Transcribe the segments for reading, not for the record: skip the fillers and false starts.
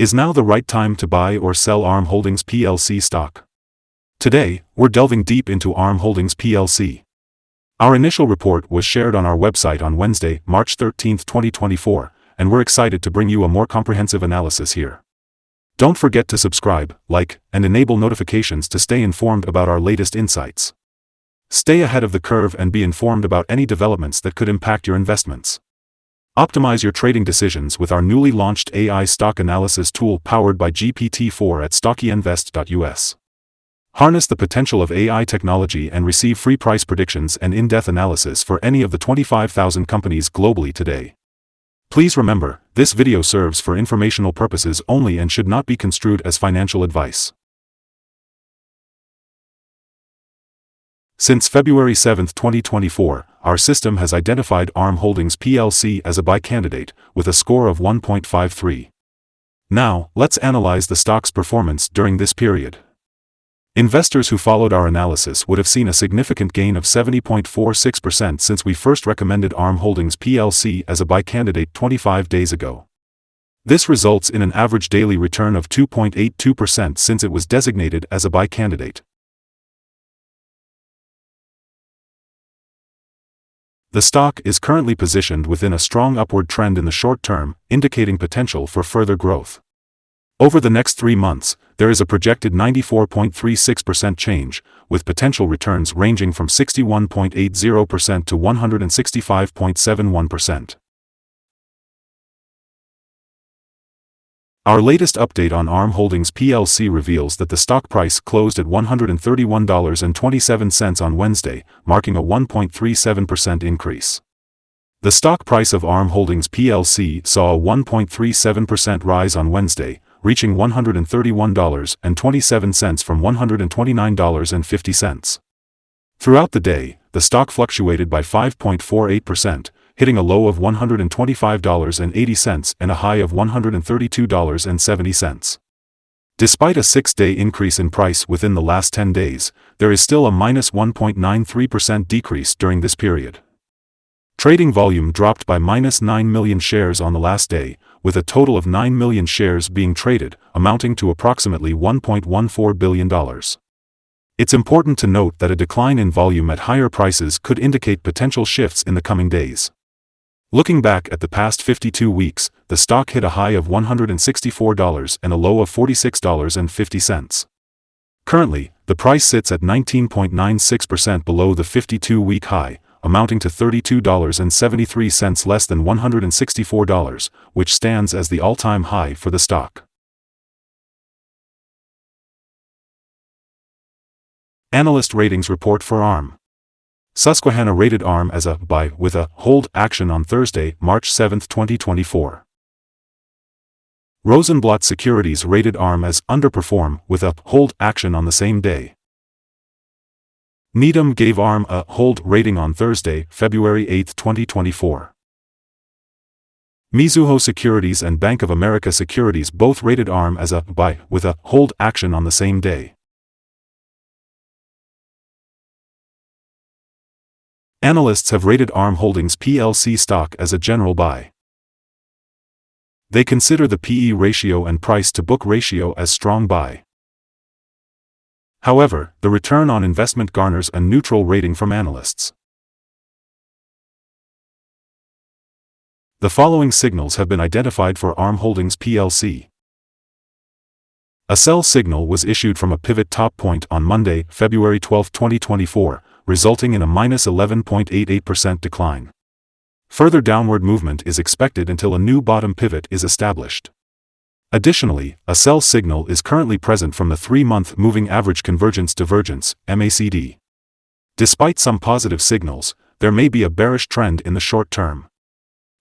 Is now the right time to buy or sell ARM Holdings plc stock? Today, we're delving deep into ARM Holdings plc. Our initial report was shared on our website on Wednesday, March 13, 2024, and we're excited to bring you a more comprehensive analysis here. Don't forget to subscribe, like, and enable notifications to stay informed about our latest insights. Stay ahead of the curve and be informed about any developments that could impact your investments. Optimize your trading decisions with our newly launched AI stock analysis tool powered by GPT-4 at StockInvest.us. Harness the potential of AI technology and receive free price predictions and in-depth analysis for any of the 25,000 companies globally today. Please remember, this video serves for informational purposes only and should not be construed as financial advice. Since February 7, 2024, our system has identified ARM Holdings plc as a buy candidate, with a score of 1.53. Now, let's analyze the stock's performance during this period. Investors who followed our analysis would have seen a significant gain of 70.46% since we first recommended ARM Holdings plc as a buy candidate 25 days ago. This results in an average daily return of 2.82% since it was designated as a buy candidate. The stock is currently positioned within a strong upward trend in the short term, indicating potential for further growth. Over the next 3 months, there is a projected 94.36% change, with potential returns ranging from 61.80% to 165.71%. Our latest update on ARM Holdings plc reveals that the stock price closed at $131.27 on Wednesday, marking a 1.37% increase. The stock price of ARM Holdings plc saw a 1.37% rise on Wednesday, reaching $131.27 from $129.50. Throughout the day, the stock fluctuated by 5.48%, hitting a low of $125.80 and a high of $132.70. Despite a 6-day increase in price within the last 10 days, there is still a minus 1.93% decrease during this period. Trading volume dropped by minus 9 million shares on the last day, with a total of 9 million shares being traded, amounting to approximately $1.14 billion. It's important to note that a decline in volume at higher prices could indicate potential shifts in the coming days. Looking back at the past 52 weeks, the stock hit a high of $164 and a low of $46.50. Currently, the price sits at 19.96% below the 52-week high, amounting to $32.73 less than $164, which stands as the all-time high for the stock. Analyst ratings report for ARM. Susquehanna rated ARM as a buy with a hold action on Thursday, March 7, 2024. Rosenblatt Securities rated ARM as underperform with a hold action on the same day. Needham gave ARM a hold rating on Thursday, February 8, 2024. Mizuho Securities and Bank of America Securities both rated ARM as a buy with a hold action on the same day. Analysts have rated ARM Holdings plc stock as a general buy. They consider the PE ratio and price-to-book ratio as strong buy. However, the return on investment garners a neutral rating from analysts. The following signals have been identified for ARM Holdings plc. A sell signal was issued from a pivot top point on Monday, February 12, 2024, resulting in a minus 11.88% decline. Further downward movement is expected until a new bottom pivot is established. Additionally, a sell signal is currently present from the 3-month Moving Average Convergence Divergence (MACD). Despite some positive signals, there may be a bearish trend in the short term.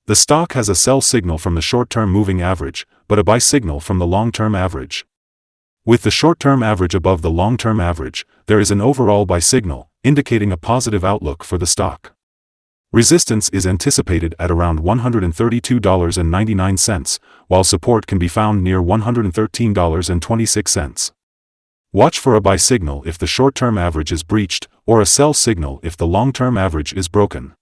The stock has a sell signal from the short-term moving average, but a buy signal from the long-term average. With the short-term average above the long-term average, there is an overall buy signal, indicating a positive outlook for the stock. Resistance is anticipated at around $132.99, while support can be found near $113.26. Watch for a buy signal if the short-term average is breached, or a sell signal if the long-term average is broken.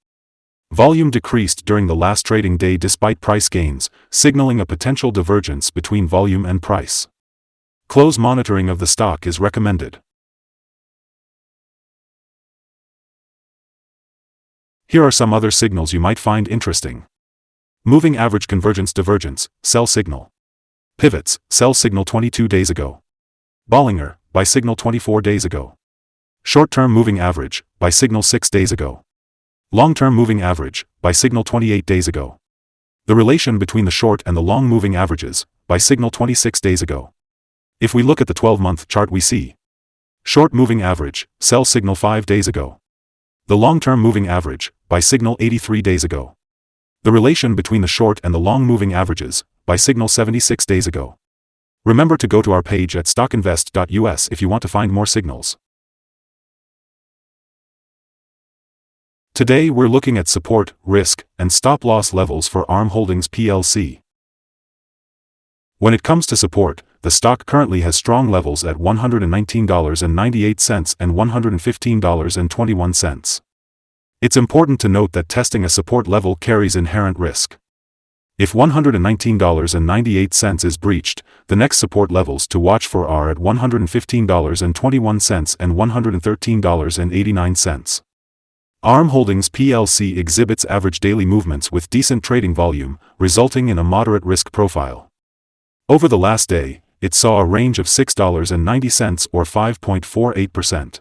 Volume decreased during the last trading day despite price gains, signaling a potential divergence between volume and price. Close monitoring of the stock is recommended. Here are some other signals you might find interesting. Moving average convergence divergence, sell signal. Pivots, sell signal 22 days ago. Bollinger, buy signal 24 days ago. Short-term moving average, buy signal 6 days ago. Long-term moving average, buy signal 28 days ago. The relation between the short and the long moving averages, buy signal 26 days ago. If we look at the 12-month chart, we see short moving average, sell signal 5 days ago. The long-term moving average, buy signal 83 days ago. The relation between the short and the long moving averages, buy signal 76 days ago. Remember to go to our page at StockInvest.us if you want to find more signals. Today we're looking at support, risk, and stop-loss levels for ARM Holdings plc. When it comes to support, the stock currently has strong levels at $119.98 and $115.21. It's important to note that testing a support level carries inherent risk. If $119.98 is breached, the next support levels to watch for are at $115.21 and $113.89. ARM Holdings plc exhibits average daily movements with decent trading volume, resulting in a moderate risk profile. Over the last day, it saw a range of $6.90 or 5.48%.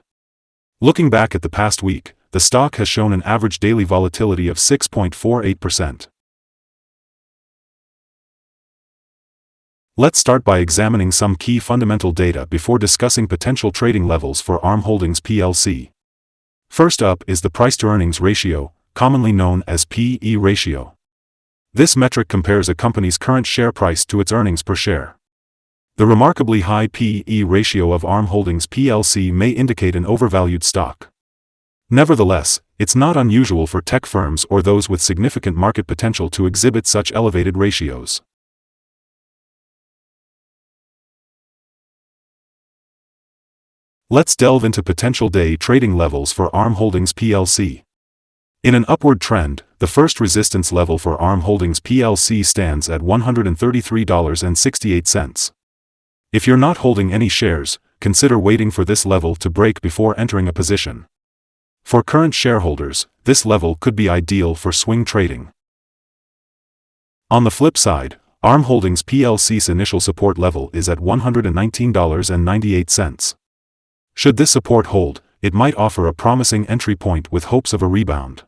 Looking back at the past week, the stock has shown an average daily volatility of 6.48%. Let's start by examining some key fundamental data before discussing potential trading levels for ARM Holdings plc. First up is the price-to-earnings ratio, commonly known as P/E ratio. This metric compares a company's current share price to its earnings per share. The remarkably high P/E ratio of ARM Holdings plc may indicate an overvalued stock. Nevertheless, it's not unusual for tech firms or those with significant market potential to exhibit such elevated ratios. Let's delve into potential day trading levels for ARM Holdings plc. In an upward trend, the first resistance level for ARM Holdings plc stands at $133.68. If you're not holding any shares, consider waiting for this level to break before entering a position. For current shareholders, this level could be ideal for swing trading. On the flip side, ARM Holdings plc's initial support level is at $119.98. Should this support hold, it might offer a promising entry point with hopes of a rebound.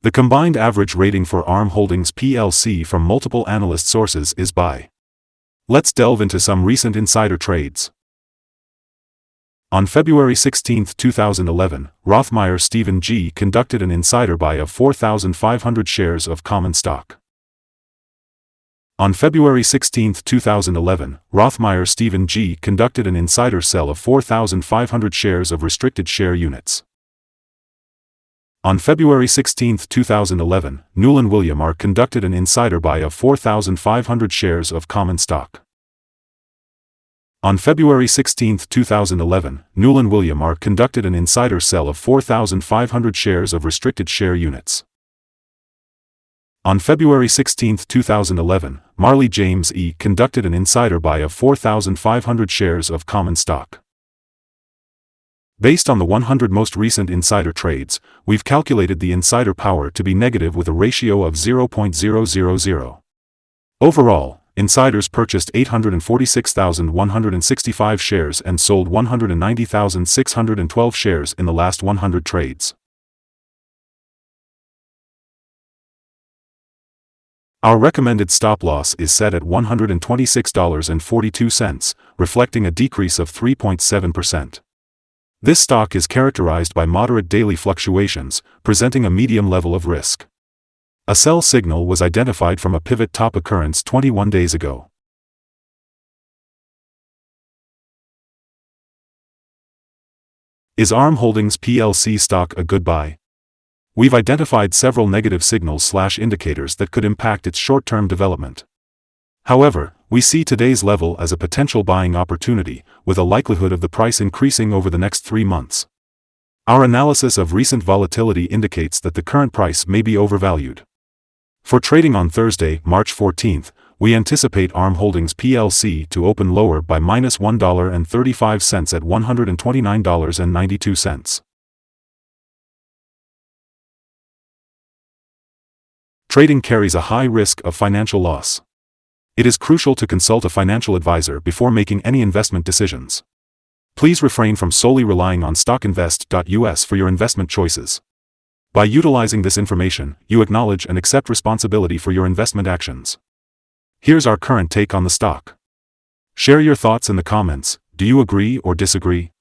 The combined average rating for ARM Holdings plc from multiple analyst sources is buy. Let's delve into some recent insider trades. On February 16, 2011, Rothmeier Stephen G. conducted an insider buy of 4,500 shares of common stock. On February 16, 2011, Rothmeier Stephen G. conducted an insider sell of 4,500 shares of restricted share units. On February 16, 2011, Newland William R. conducted an insider buy of 4,500 shares of common stock. On February 16, 2011, Newland William R. conducted an insider sell of 4,500 shares of restricted share units. On February 16, 2011, Marley James E. conducted an insider buy of 4,500 shares of common stock. Based on the 100 most recent insider trades, we've calculated the insider power to be negative with a ratio of 0.000. Overall, insiders purchased 846,165 shares and sold 190,612 shares in the last 100 trades. Our recommended stop-loss is set at $126.42, reflecting a decrease of 3.7%. This stock is characterized by moderate daily fluctuations, presenting a medium level of risk. A sell signal was identified from a pivot top occurrence 21 days ago. Is ARM Holdings plc stock a good buy? We've identified several negative signals/indicators that could impact its short-term development. However, We see today's level as a potential buying opportunity, with a likelihood of the price increasing over the next 3 months. Our analysis of recent volatility indicates that the current price may be overvalued. For trading on Thursday, March 14th, we anticipate ARM Holdings plc to open lower by -$1.35 at $129.92. Trading carries a high risk of financial loss. It is crucial to consult a financial advisor before making any investment decisions. Please refrain from solely relying on StockInvest.us for your investment choices. By utilizing this information, you acknowledge and accept responsibility for your investment actions. Here's our current take on the stock. Share your thoughts in the comments. Do you agree or disagree?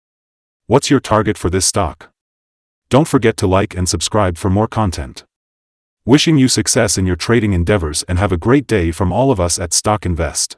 What's your target for this stock? Don't forget to like and subscribe for more content. Wishing you success in your trading endeavors and have a great day from all of us at StockInvest.